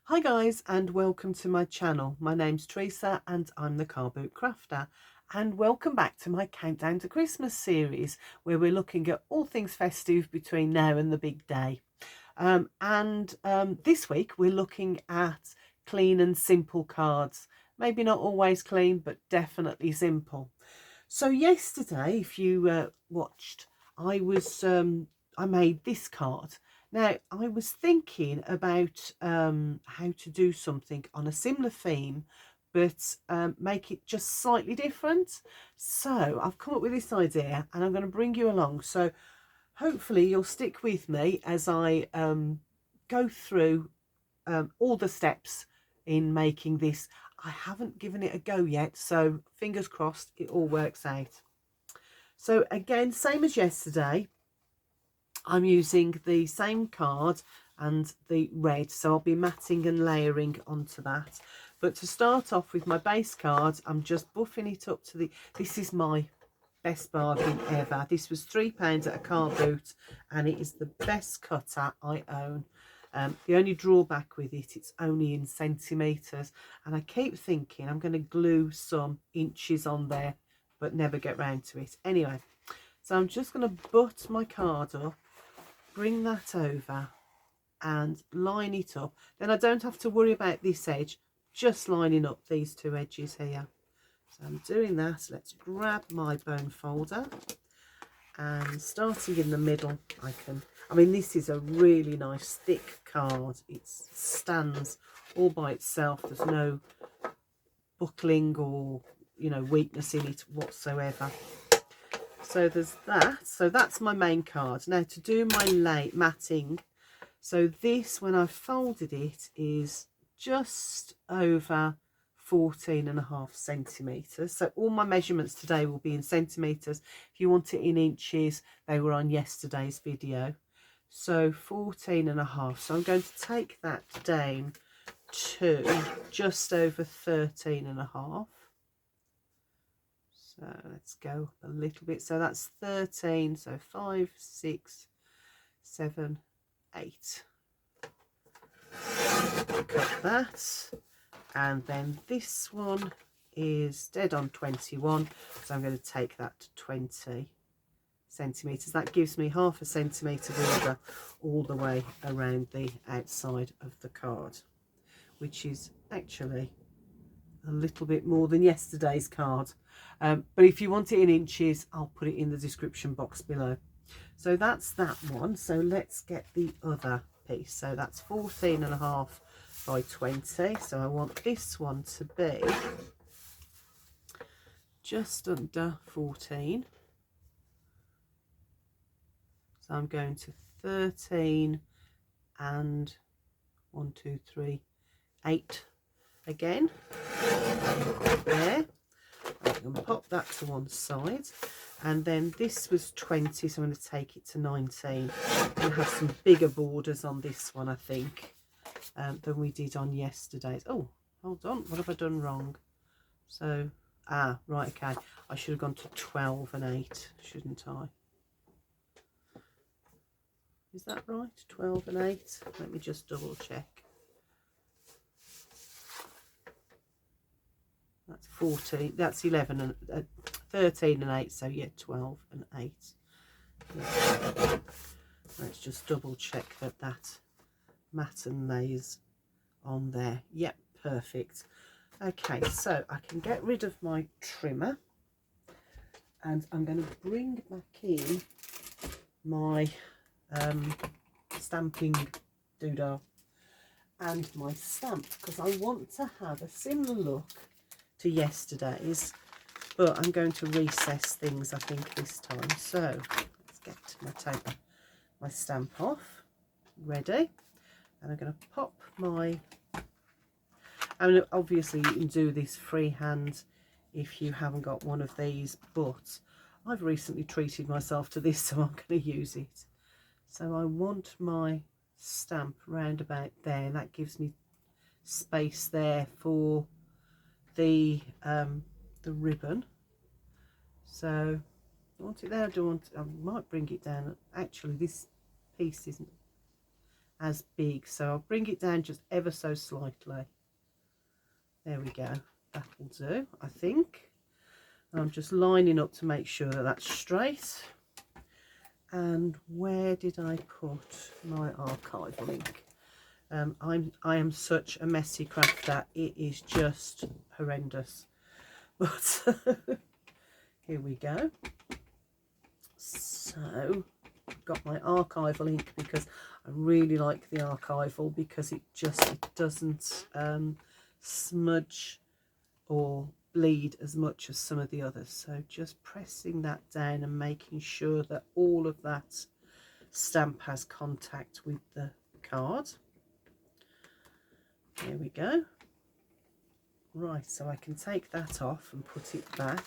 Hi guys, and welcome to my channel. My name's Teresa and I'm the Car Boot Crafter, and welcome back to my Countdown to Christmas series where we're looking at all things festive between now and the big day. This week we're looking at clean and simple cards. Maybe not always clean, but definitely simple. So yesterday, if you watched, I made this card. Now I was thinking about how to do something on a similar theme, but make it just slightly different. So I've come up with this idea, and I'm going to bring you along. So hopefully you'll stick with me as I go through all the steps in making this. I haven't given it a go yet, so fingers crossed it all works out. So again, same as yesterday, I'm using the same card and the red, so I'll be matting and layering onto that. But to start off with my base card, I'm just buffing it up to this is my best bargain ever. This was £3 at a car boot, and it is the best cutter I own. The only drawback with it, it's only in centimetres, and I keep thinking I'm going to glue some inches on there but never get round to it. Anyway, so I'm just going to butt my card up, bring that over and line it up. Then I don't have to worry about this edge, just lining up these two edges here. So I'm doing that. Let's grab my bone folder, and starting in the middle, I mean, this is a really nice thick card. It stands all by itself. There's no buckling or, you know, weakness in it whatsoever. So there's that. So that's my main card. Now to do my matting. So this, when I've folded it, is just over 14.5 centimetres. So all my measurements today will be in centimetres. If you want it in inches, they were on yesterday's video. So 14.5. So I'm going to take that down to just over 13.5. So let's go a little bit. So that's 13. So 5, 6, 7, 8. Cut that. And then this one is dead on 21. So I'm going to take that to 20 centimetres. That gives me half a centimetre border all the way around the outside of the card, which is actually a little bit more than yesterday's card. But if you want it in inches, I'll put it in the description box below. So that's that one. So let's get the other piece. So that's 14.5 by 20. So I want this one to be just under 14. So I'm going to 13 and 1, 2, 3, 8 again. There. I'm going to pop that to one side. And then this was 20, so I'm going to take it to 19 and have some bigger borders on this one, I think, than we did on yesterday's. Oh, hold on, what have I done wrong? So, right, okay, I should have gone to 12 and 8, shouldn't I? Is that right? 12 and 8? Let me just double check. That's 14, that's 11 and 13 and 8, so yeah, 12 and 8. Yeah. Let's just double check that mat and lays on there. Yep, perfect. Okay, so I can get rid of my trimmer, and I'm going to bring back in my stamping doodah and my stamp, because I want to have a similar look to yesterday's, but I'm going to recess things, I think, this time. So let's get my stamp off, ready, and I'm going to pop my, I mean, obviously you can do this freehand if you haven't got one of these, but I've recently treated myself to this, so I'm going to use it. So I want my stamp round about there, and that gives me space there for the ribbon. So I want it there. I might bring it down. Actually, this piece isn't as big, so I'll bring it down just ever so slightly. There we go, that'll do, I think. And I'm just lining up to make sure that that's straight. And where did I put my archive link? I am such a messy crafter, it is just horrendous. But here we go. So I've got my archive link because I really like the archival, because it doesn't smudge or bleed as much as some of the others. So just pressing that down and making sure that all of that stamp has contact with the card. There we go. Right, so I can take that off and put it back.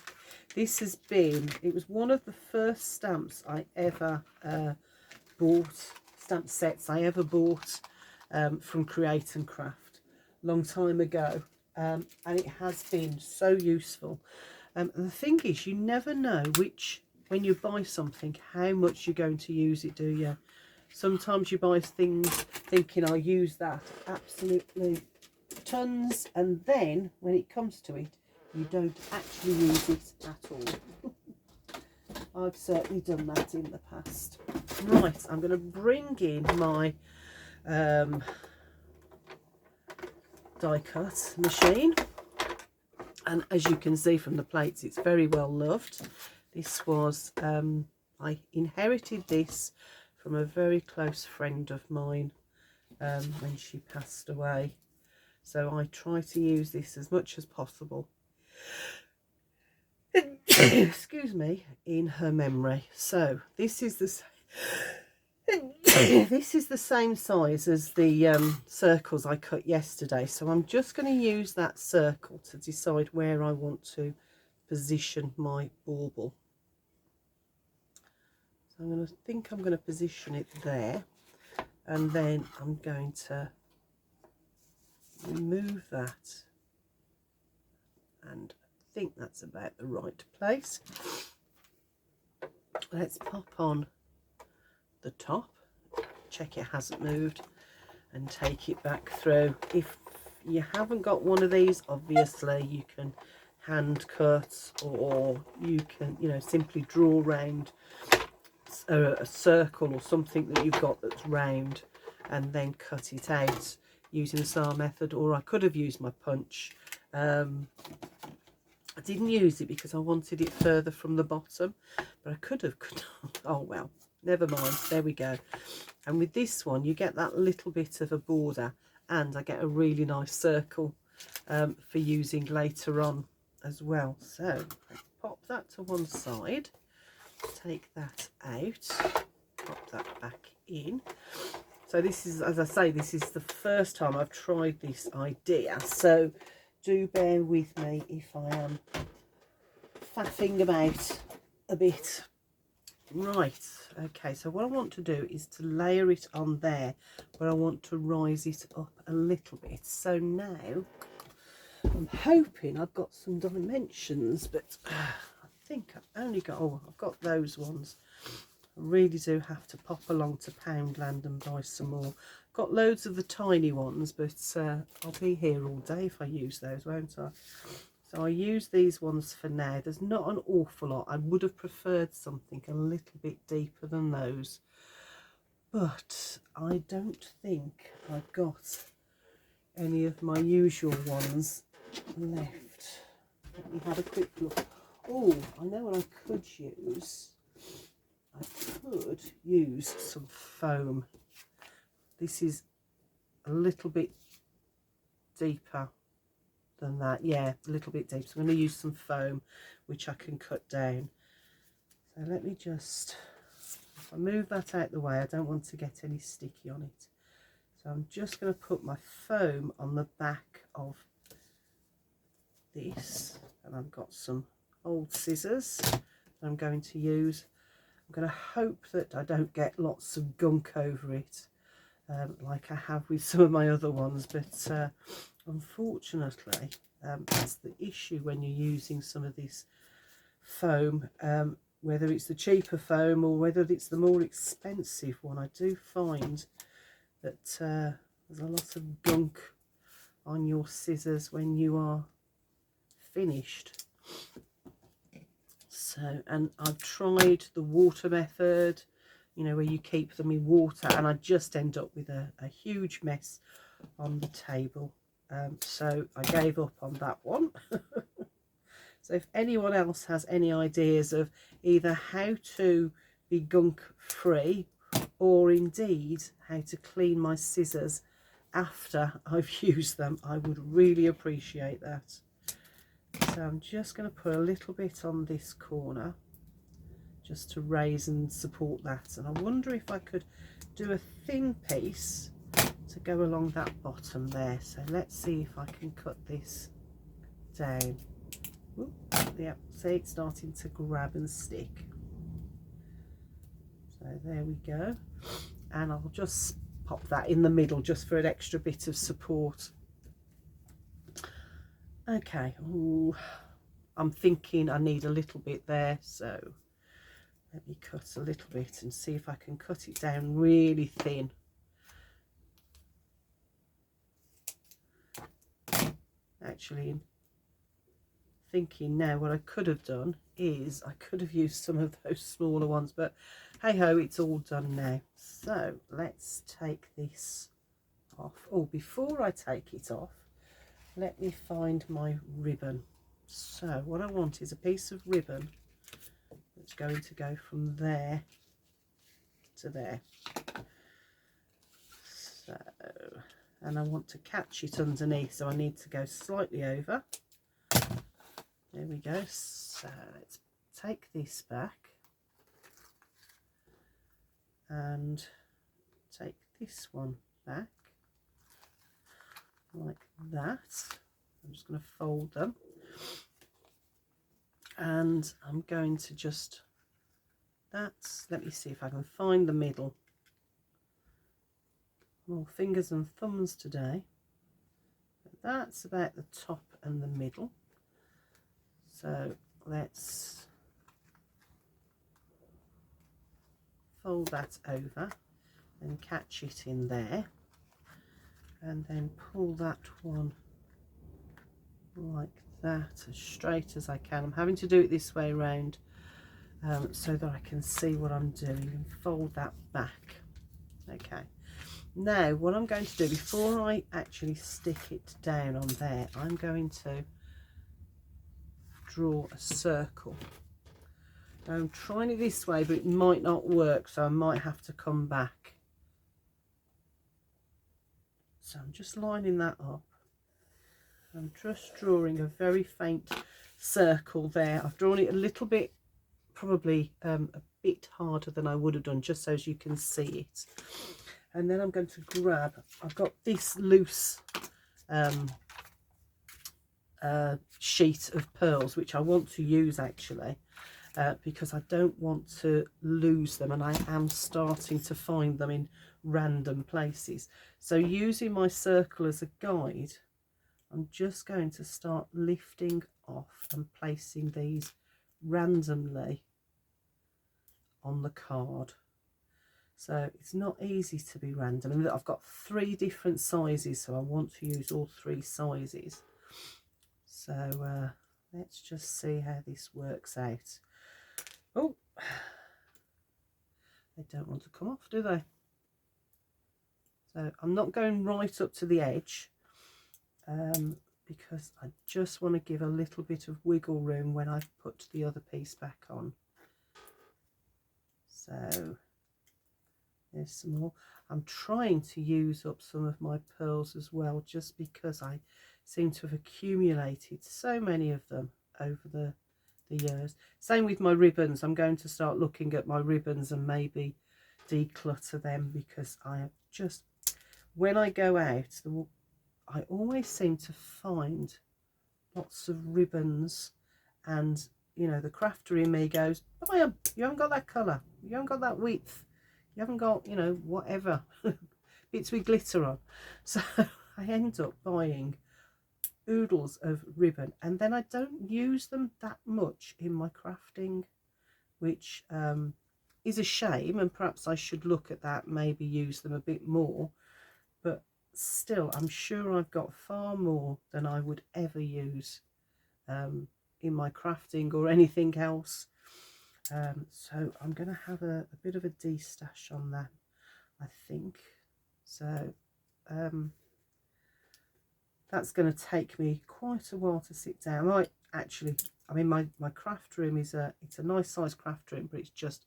This has been, it was one of the first stamps I ever bought, stamp sets I ever bought from Create and Craft, long time ago. And it has been so useful. And the thing is, you never know when you buy something, how much you're going to use it, do you? Sometimes you buy things thinking I'll use that absolutely tons, and then when it comes to it, you don't actually use it at all. I've certainly done that in the past. Right, I'm going to bring in my die cut machine, and as you can see from the plates, it's very well loved. This was I inherited this from a very close friend of mine when she passed away, so I try to use this as much as possible excuse me, in her memory. So this is the this is the same size as the circles I cut yesterday, so I'm just going to use that circle to decide where I want to position my bauble. So I'm going to position it there, and then I'm going to remove that, and I think that's about the right place. Let's pop on the top, check it hasn't moved, and take it back through. If you haven't got one of these, obviously you can hand cut, or you can, you know, simply draw round a circle or something that you've got that's round, and then cut it out using the SAR method. Or I could have used my punch. I didn't use it because I wanted it further from the bottom, but I could have. Oh well, never mind, there we go. And with this one you get that little bit of a border, and I get a really nice circle for using later on as well. So pop that to one side, take that out, pop that back in. So this is, as I say, this is the first time I've tried this idea, so do bear with me if I am faffing about a bit. Right, okay, so what I want to do is to layer it on there, but I want to rise it up a little bit. So now I'm hoping I've got some dimensions, but I think I've only got, oh, I've got those ones. I really do have to pop along to Poundland and buy some more. Got loads of the tiny ones, but I'll be here all day if I use those, won't I? So I use these ones for now. There's not an awful lot. I would have preferred something a little bit deeper than those, but I don't think I've got any of my usual ones left. Let me have a quick look. Oh, I know what I could use. I could use some foam. This is a little bit deeper than that, yeah, a little bit deep. So I'm going to use some foam which I can cut down. So let me just, if I move that out the way, I don't want to get any sticky on it. So I'm just going to put my foam on the back of this, and I've got some old scissors that I'm going to use. I'm going to hope that I don't get lots of gunk over it, like I have with some of my other ones, but unfortunately that's the issue when you're using some of this foam, whether it's the cheaper foam or whether it's the more expensive one. I do find that there's a lot of gunk on your scissors when you are finished. So, and I've tried the water method, you know, where you keep them in water, and I just end up with a huge mess on the table. So I gave up on that one. So if anyone else has any ideas of either how to be gunk free, or indeed how to clean my scissors after I've used them, I would really appreciate that. So I'm just going to put a little bit on this corner just to raise and support that, and I wonder if I could do a thin piece to go along that bottom there. So let's see if I can cut this down. Ooh, yeah, see, it's starting to grab and stick. So there we go, and I'll just pop that in the middle just for an extra bit of support. Okay. Ooh, I'm thinking I need a little bit there, so let me cut a little bit and see if I can cut it down really thin. Actually, thinking now, what I could have done is I could have used some of those smaller ones, but hey ho, it's all done now. So let's take this off. Oh, before I take it off, let me find my ribbon. So what I want is a piece of ribbon that's going to go from there to there. So, and I want to catch it underneath, so I need to go slightly over. There we go. So let's take this back and take this one back like that. I'm just going to fold them, and I'm going to just, let me see if I can find the middle. More fingers and thumbs today, but that's about the top and the middle. So let's fold that over and catch it in there, and then pull that one like that as straight as I can. I'm having to do it this way around so that I can see what I'm doing, and fold that back. Okay, now what I'm going to do before I actually stick it down on there, I'm going to draw a circle. I'm trying it this way, but it might not work, so I might have to come back. So I'm just lining that up. I'm just drawing a very faint circle there. I've drawn it a little bit, probably a bit harder than I would have done, just so as you can see it. And then I'm going to grab, I've got this loose sheet of pearls, which I want to use actually, because I don't want to lose them, and I am starting to find them in random places. So using my circle as a guide, I'm just going to start lifting off and placing these randomly on the card. So it's not easy to be random, and I've got 3 different sizes, so I want to use all 3 sizes. So let's just see how this works out. Oh, they don't want to come off, do they? So I'm not going right up to the edge, because I just want to give a little bit of wiggle room when I put the other piece back on. So there's some more. I'm trying to use up some of my pearls as well, just because I seem to have accumulated so many of them over the years. Same with my ribbons. I'm going to start looking at my ribbons and maybe declutter them, because I have just, when I go out, I always seem to find lots of ribbons, and you know, the crafter in me goes, buy them, you haven't got that colour, you haven't got that width, you haven't got, you know, whatever bits with glitter on. So I end up buying oodles of ribbon, and then I don't use them that much in my crafting, which is a shame, and perhaps I should look at that, maybe use them a bit more. still, I'm sure I've got far more than I would ever use in my crafting or anything else. So I'm going to have a bit of a de-stash on that, I think. So that's going to take me quite a while to sit down. I mean, my craft room it's a nice size craft room, but it's just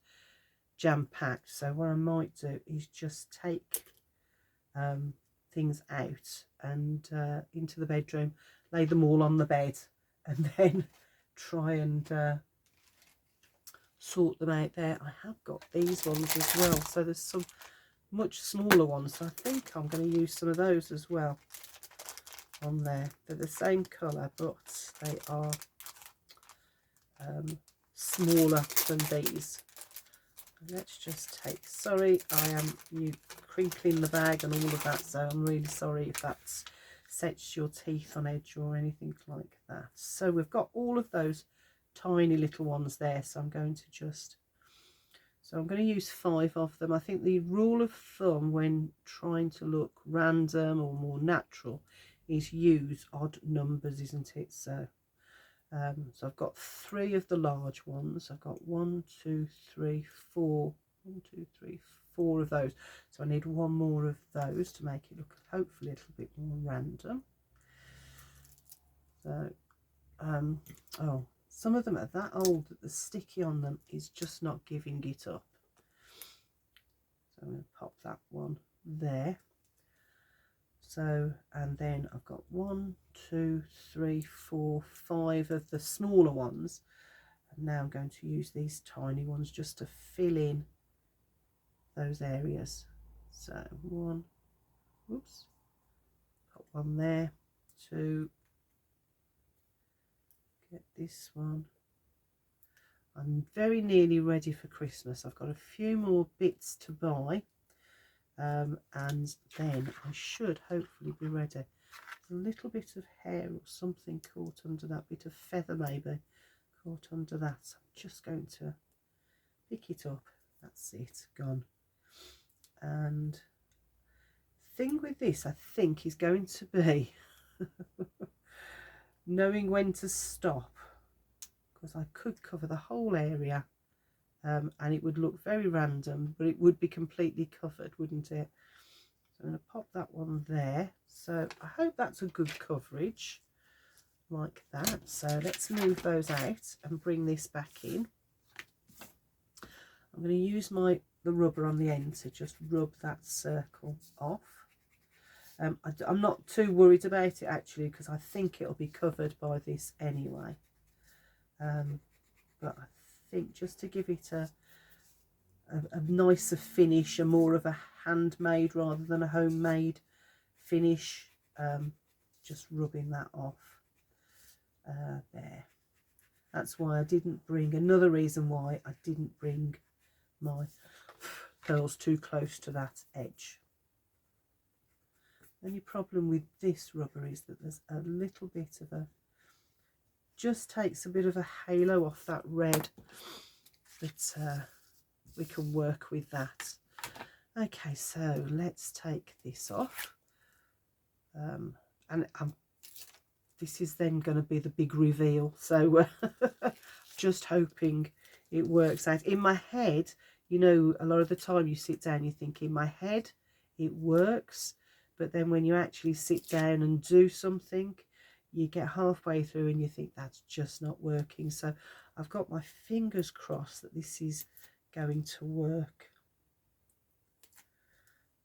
jam-packed. So what I might do is just take things out and into the bedroom, lay them all on the bed, and then try and sort them out there. I have got these ones as well, so there's some much smaller ones, so I think I'm going to use some of those as well on there. They're the same colour, but they are smaller than these. Let's just take, sorry, I am crinkling the bag and all of that, so I'm really sorry if that sets your teeth on edge or anything like that. So we've got all of those tiny little ones there, so I'm going to use 5 of them. I think the rule of thumb when trying to look random or more natural is use odd numbers, isn't it? So so I've got 3 of the large ones. I've got 1, 2, 3, 4. 1, 2, 3, 4 of those. So I need 1 more of those to make it look hopefully a little bit more random. So oh, some of them are that old that the sticky on them is just not giving it up. So I'm going to pop that one there. So, and then I've got 1, 2, 3, 4, 5 of the smaller ones, and now I'm going to use these tiny ones just to fill in those areas. So 1, whoops, pop one there, 2, get this one. I'm very nearly ready for Christmas. I've got a few more bits to buy. And then I should hopefully be ready. A little bit of hair or something caught under that, bit of feather maybe caught under that, so I'm just going to pick it up. That's it, gone. And thing with this, I think, is going to be knowing when to stop, because I could cover the whole area and it would look very random, but it would be completely covered, wouldn't it? So I'm going to pop that one there. So I hope that's a good coverage like that. So let's move those out and bring this back in. I'm going to use the rubber on the end to just rub that circle off. I'm not too worried about it actually, because I think it'll be covered by this anyway. But I think just to give it a nicer finish, a more of a handmade rather than a homemade finish, just rubbing that off there. That's why I didn't bring, another reason why I didn't bring my pearls too close to that edge. The only problem with this rubber is that there's a little bit of a, just takes a bit of a halo off that red, but we can work with that. Okay, so let's take this off, and this is then going to be the big reveal, so just hoping it works out. In my head, you know, a lot of the time you sit down, you think in my head it works, but then when you actually sit down and do something, you get halfway through and you think that's just not working. So I've got my fingers crossed that this is going to work.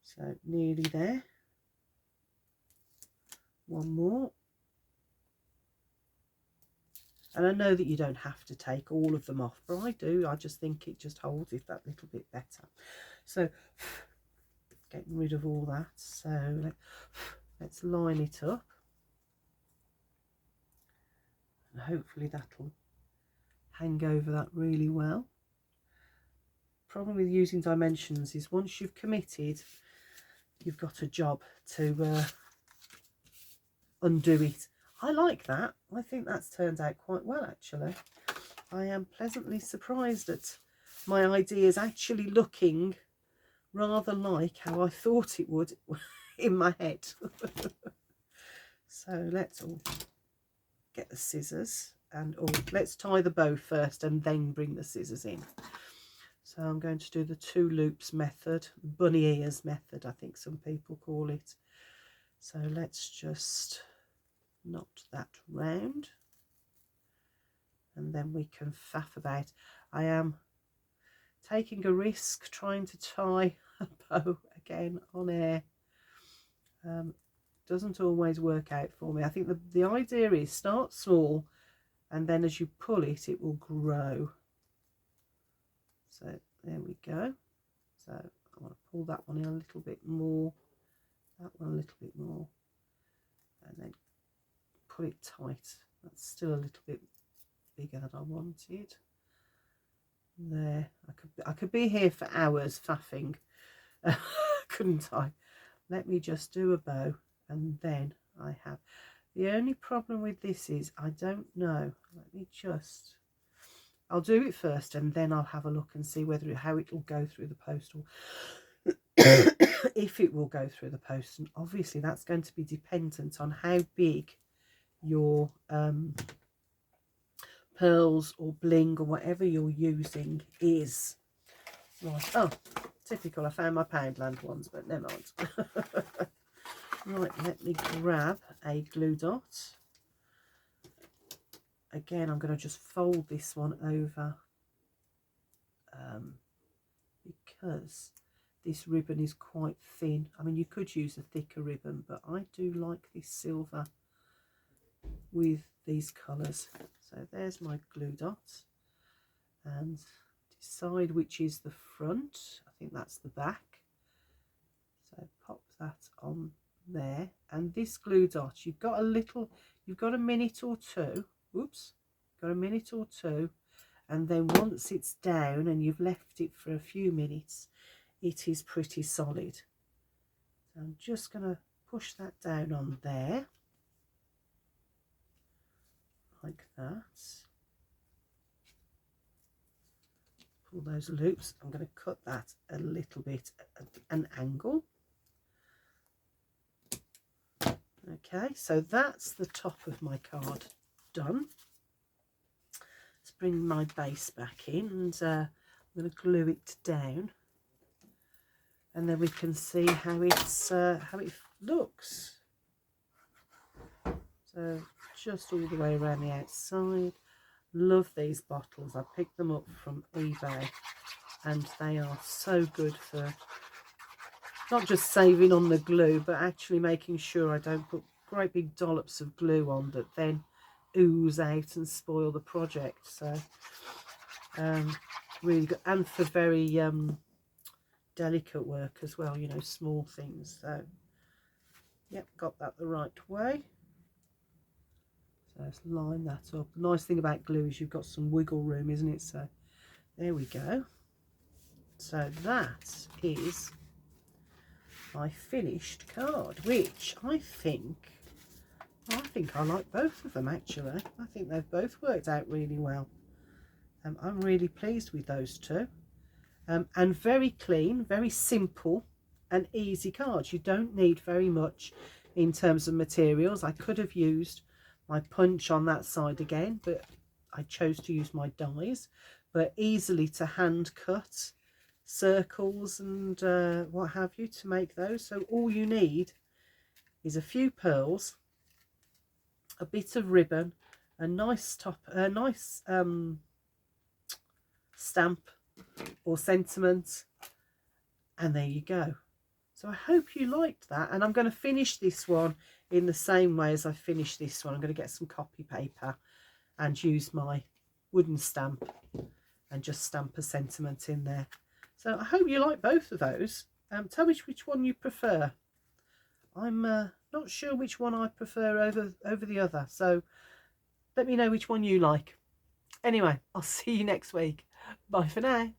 So nearly there. One more. And I know that you don't have to take all of them off, but I do. I just think it just holds it that little bit better. So getting rid of all that. So let's line it up. And hopefully that'll hang over that really well. Problem with using dimensions is once you've committed, you've got a job to undo it. I like that. I think that's turned out quite well actually. I am pleasantly surprised at my ideas actually looking rather like how I thought it would in my head. So let's all get the scissors and let's tie the bow first and then bring the scissors in. So I'm going to do the 2 loops method, bunny ears method, I think some people call it. So let's just knot that round and then we can faff about. I am taking a risk trying to tie a bow again on air. Doesn't always work out for me. I think the idea is start small and then as you pull it, it will grow. So there we go. So I want to pull that one in a little bit more, that one a little bit more, and then pull it tight. That's still a little bit bigger than I wanted. There, I could be here for hours faffing, couldn't I? Let me just do a bow and then I have. The only problem with this is I don't know. Let me just, I'll do it first and then I'll have a look and see how it will go through the post, or if it will go through the post. And obviously that's going to be dependent on how big your pearls or bling or whatever you're using is. Right. Oh, typical, I found my Poundland ones, but never mind. Right, let me grab a glue dot. Again, I'm going to just fold this one over because this ribbon is quite thin. I mean, you could use a thicker ribbon, but I do like this silver with these colours. So there's my glue dot, and decide which is the front. I think that's the back. So pop that on there, and this glue dot, you've got a minute or two. Oops, got a minute or two, and then once it's down and you've left it for a few minutes, it is pretty solid. So I'm just going to push that down on there like that. Pull those loops. I'm going to cut that a little bit at an angle. Okay, so that's the top of my card done. Let's bring my base back in, and I'm going to glue it down, and then we can see how it looks. So just all the way around the outside. Love these bottles. I picked them up from eBay, and they are so good for not just saving on the glue, but actually making sure I don't put great big dollops of glue on that then ooze out and spoil the project. So really good, and for very delicate work as well, you know, small things. So yep, got that the right way. So let's line that up. The nice thing about glue is you've got some wiggle room, isn't it? So there we go. So that is my finished card, which I think I like both of them actually. I think they've both worked out really well. I'm really pleased with those two, and very clean, very simple and easy cards. You don't need very much in terms of materials. I could have used my punch on that side again, but I chose to use my dies, but easily to hand cut circles and what have you to make those. So all you need is a few pearls, a bit of ribbon, a nice stamp or sentiment, and there you go. So I hope you liked that, and I'm going to finish this one in the same way as I finished this one. I'm going to get some copy paper and use my wooden stamp and just stamp a sentiment in there. So I hope you like both of those. Tell me which one you prefer. I'm not sure which one I prefer over the other, so let me know which one you like. Anyway, I'll see you next week. Bye for now.